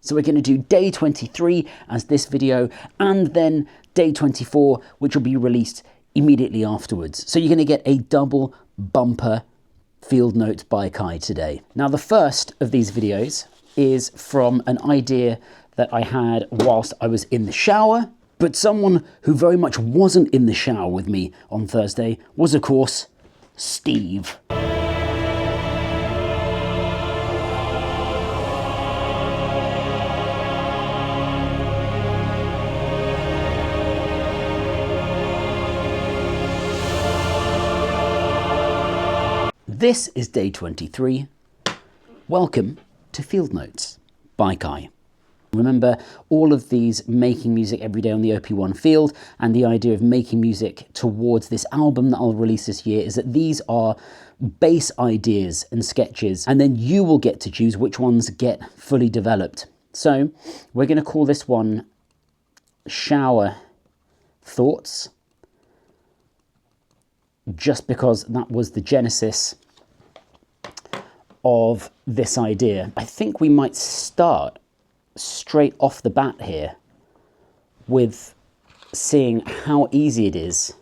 So we're going to do day 23 as this video, and then day 24, which will be released immediately afterwards. So you're going to get a double bumper field notes by Kai today. Now the first of these videos is from an idea that I had whilst I was in the shower, but someone who very much wasn't in the shower with me on Thursday was, of course, Steve. This is day 23. Welcome to Field Notes by Kai. Remember, all of these making music every day on the OP-1 field, and the idea of making music towards this album that I'll release this year is that these are base ideas and sketches, and then you will get to choose which ones get fully developed. So we're going to call this one Shower Thoughts, just because that was the genesis of this idea. I think we might start straight off the bat here with seeing how easy it is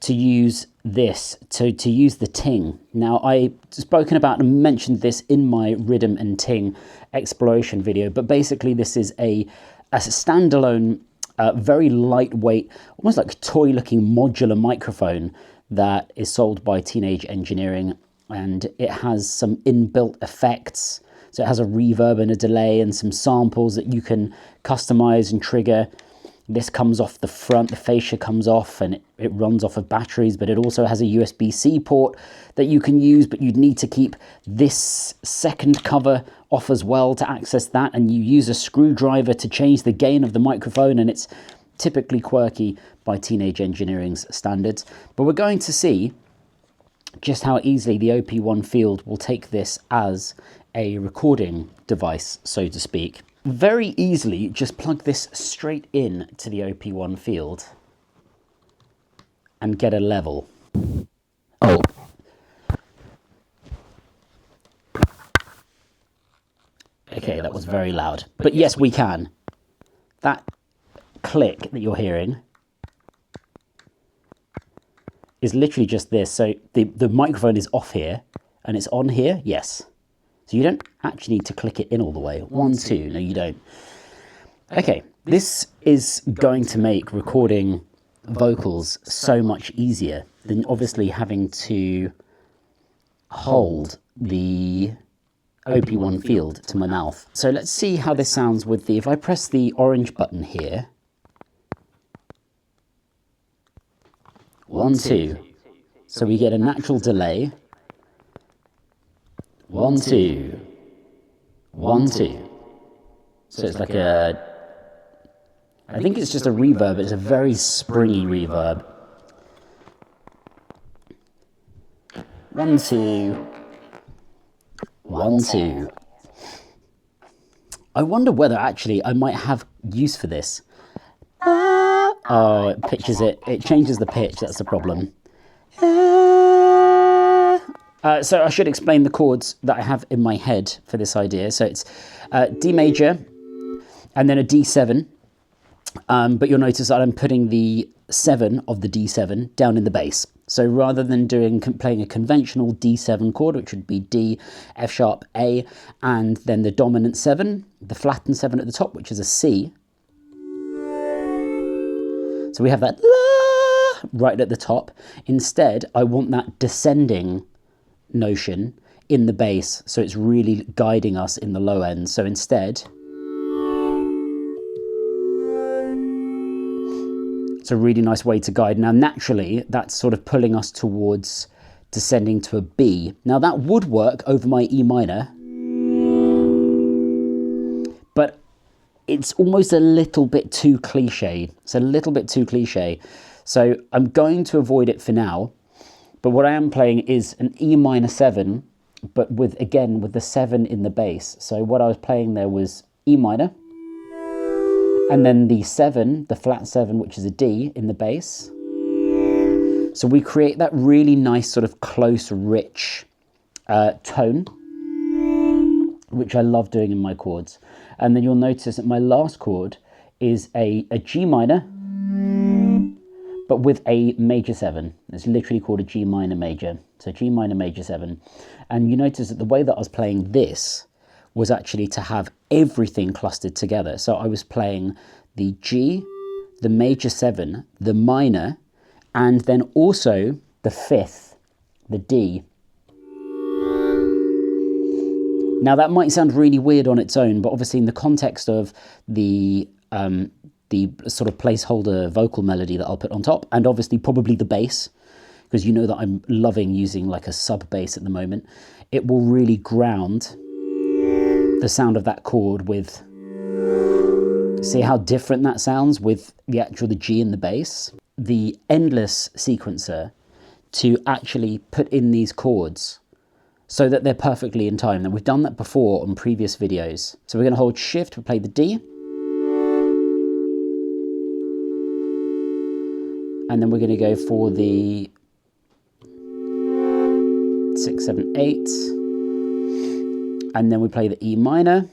to use this, to use the Ting. Now, I've spoken about and mentioned this in my rhythm and Ting exploration video, but basically this is a standalone, very lightweight, almost like toy-looking modular microphone that is sold by Teenage Engineering, and it has some inbuilt effects. So it has a reverb and a delay and some samples that you can customize and trigger. This comes off the front, the fascia comes off, and it runs off of batteries, but it also has a USB-C port that you can use, but you'd need to keep this second cover off as well to access that, and you use a screwdriver to change the gain of the microphone, and it's typically quirky by Teenage Engineering's standards. But we're going to see just how easily the OP-1 field will take this as a recording device, so to speak. Very easily, just plug this straight in to the OP-1 field and get a level. Oh. Okay, that was very loud. But yes, we can. That click that you're hearing is literally just this. So the microphone is off here and it's on here, yes. So you don't actually need to click it in all the way. 1, 2, no you don't. Okay, this is going to make recording vocals so much easier than obviously having to hold the OP-1 field to my mouth. So let's see how this sounds with if I press the orange button here. 1, 2. So we get a natural delay. 1, 2. 1, 2. So it's like I think it's just a reverb. It's a very springy reverb. 1, 2. 1, 2. I wonder whether actually I might have use for this. Oh, it pitches it. It changes the pitch. That's the problem. So I should explain the chords that I have in my head for this idea. So it's D major and then a D7. But you'll notice that I'm putting the 7 of the D7 down in the bass. So rather than playing a conventional D7 chord, which would be D, F sharp, A, and then the dominant 7, the flattened 7 at the top, which is a C. So we have that la right at the top. Instead, I want that descending notion in the bass, so it's really guiding us in the low end. So instead, it's a really nice way to guide. Now, naturally, that's sort of pulling us towards descending to a B. Now, that would work over my E minor, but it's almost a little bit too cliche. It's a little bit too cliche. So I'm going to avoid it for now. But what I am playing is an E minor 7, but with the 7 in the bass. So what I was playing there was E minor, and then the 7, the flat 7, which is a D in the bass. So we create that really nice sort of close, rich tone, which I love doing in my chords. And then you'll notice that my last chord is a G minor, but with a major 7. It's literally called a G minor major. So G minor major 7. And you notice that the way that I was playing this was actually to have everything clustered together. So I was playing the G, the major 7, the minor, and then also the 5th, the D. Now that might sound really weird on its own, but obviously in the context of the sort of placeholder vocal melody that I'll put on top, and obviously probably the bass, because you know that I'm loving using like a sub bass at the moment, it will really ground the sound of that chord with, see how different that sounds with the G and the bass? The endless sequencer to actually put in these chords so that they're perfectly in time. Now we've done that before on previous videos. So we're going to hold shift, we'll play the D, and then we're going to go for the 6, 7, 8, and then we play the E minor,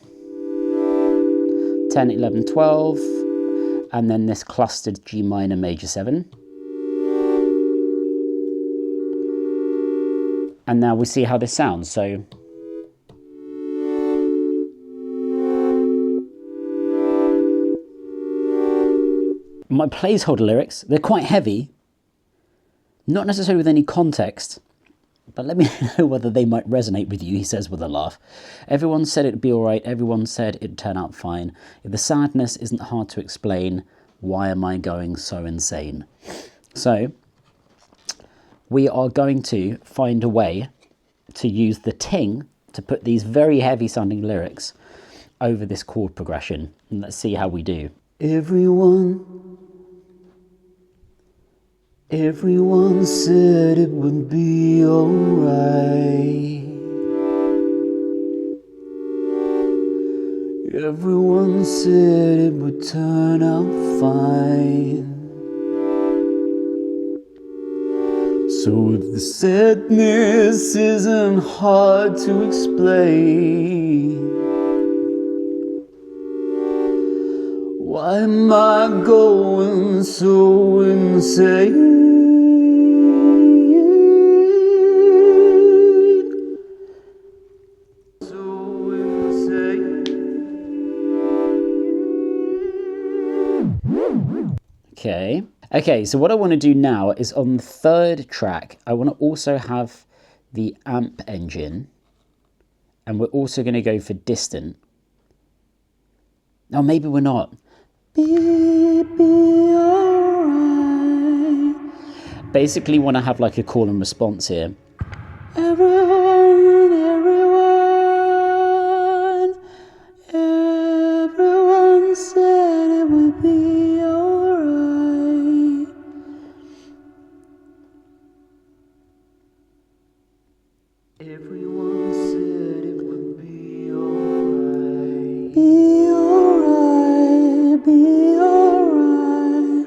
10, 11, 12, and then this clustered G minor major 7. And now we see how this sounds. So my placeholder lyrics, they're quite heavy, not necessarily with any context, but let me know whether they might resonate with you, he says with a laugh. Everyone said it'd be all right. Everyone said it'd turn out fine. If the sadness isn't hard to explain, why am I going so insane? So we are going to find a way to use the Ting to put these very heavy sounding lyrics over this chord progression. And let's see how we do. Everyone said it would be alright. Everyone said it would turn out fine. So if the sadness isn't hard to explain, why am I going so insane? Okay, so what I want to do now is on the 3rd track, I want to also have the amp engine, and we're also going to go for distant. Oh, maybe we're not. Be alright. Basically want to have like a call and response here. Everyone said it would be alright. Everyone said it would be alright. Be alright, be alright.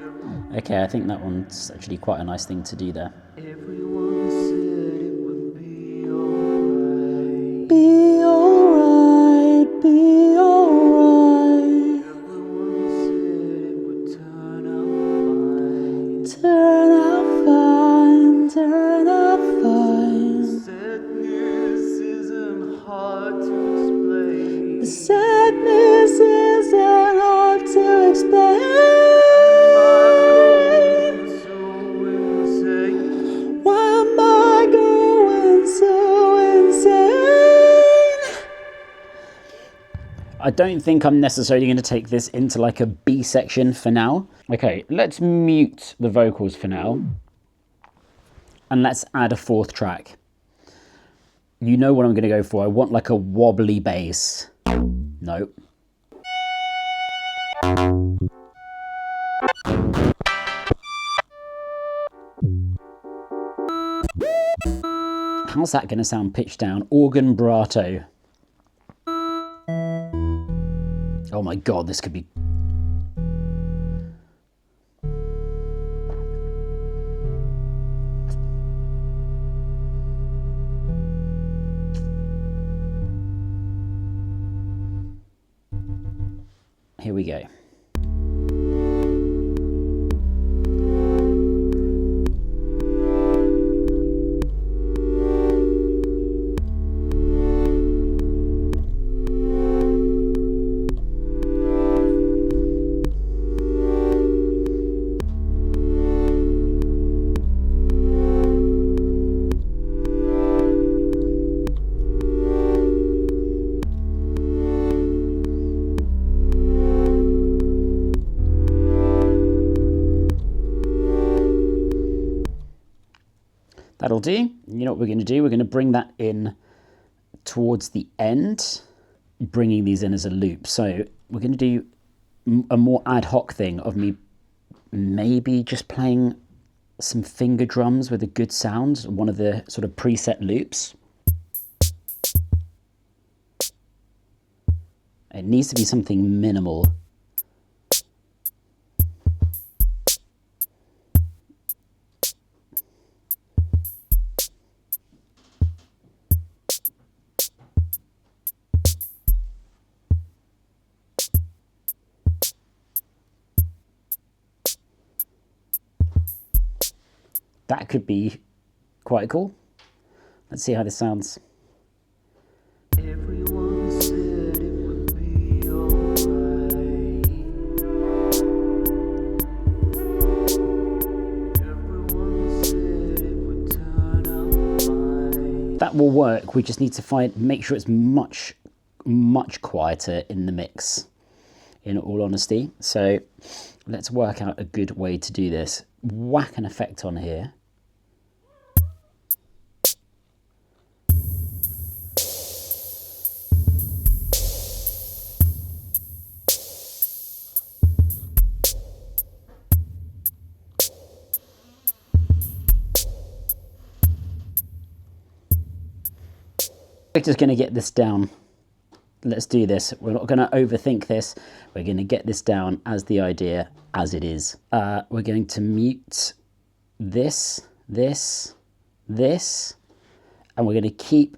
Okay, I think that one's actually quite a nice thing to do there. Everyone said it would be alright. Be alright, be alright. Everyone said it would turn out fine. Turn out fine, turn out fine. Sadness isn't hard to explain. The sadness isn't hard to explain. I don't think I'm necessarily going to take this into like a B section for now. Okay, let's mute the vocals for now. And let's add a 4th track. You know what I'm going to go for. I want like a wobbly bass. Nope. How's that going to sound pitched down? Organ bratto. Oh my God, this could be... here we go. That'll do. You know what we're going to do? We're going to bring that in towards the end, bringing these in as a loop. So we're going to do a more ad hoc thing of me maybe just playing some finger drums with a good sound, one of the sort of preset loops. It needs to be something minimal. That could be quite cool. Let's see how this sounds. Everyone said it would be alright. Everyone said it would turn out fine. That will work. We just need to make sure it's much quieter in the mix, in all honesty. So let's work out a good way to do this. Whack an effect on here. We're just going to get this down. Let's do this. We're not going to overthink this. We're going to get this down as the idea, as it is. We're going to mute this, and we're going to keep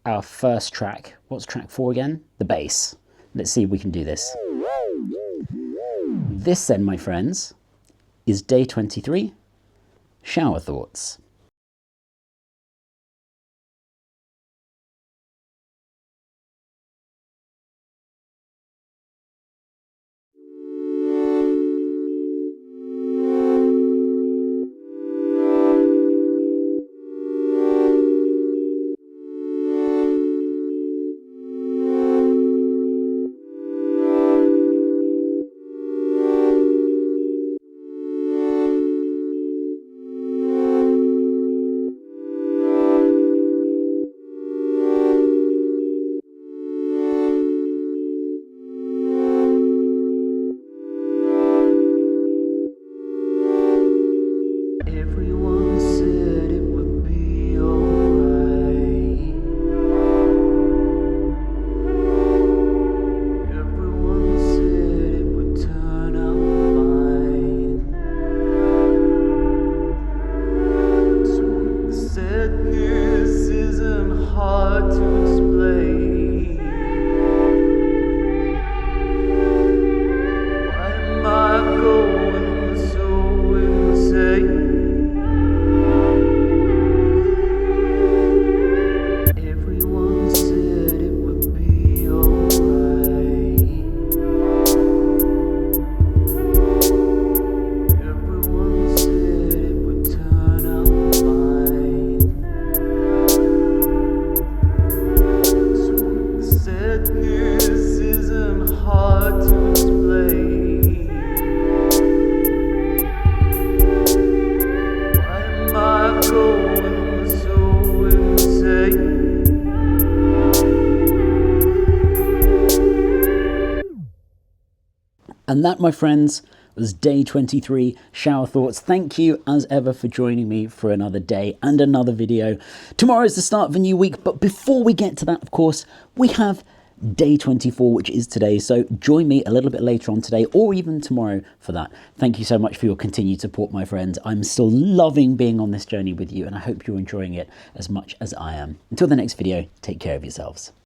our first track. What's track 4 again? The bass. Let's see if we can do this. This then, my friends, is day 23, Shower Thoughts. Everyone said it would be alright. Everyone said it would turn out fine. So the sadness isn't hard to explain. Why am I going so insane? And that, my friends, was day 23, Shower Thoughts. Thank you, as ever, for joining me for another day and another video. Tomorrow is the start of a new week, but before we get to that, of course, we have day 24, which is today. So join me a little bit later on today, or even tomorrow for that. Thank you so much for your continued support, my friends. I'm still loving being on this journey with you, and I hope you're enjoying it as much as I am. Until the next video, take care of yourselves.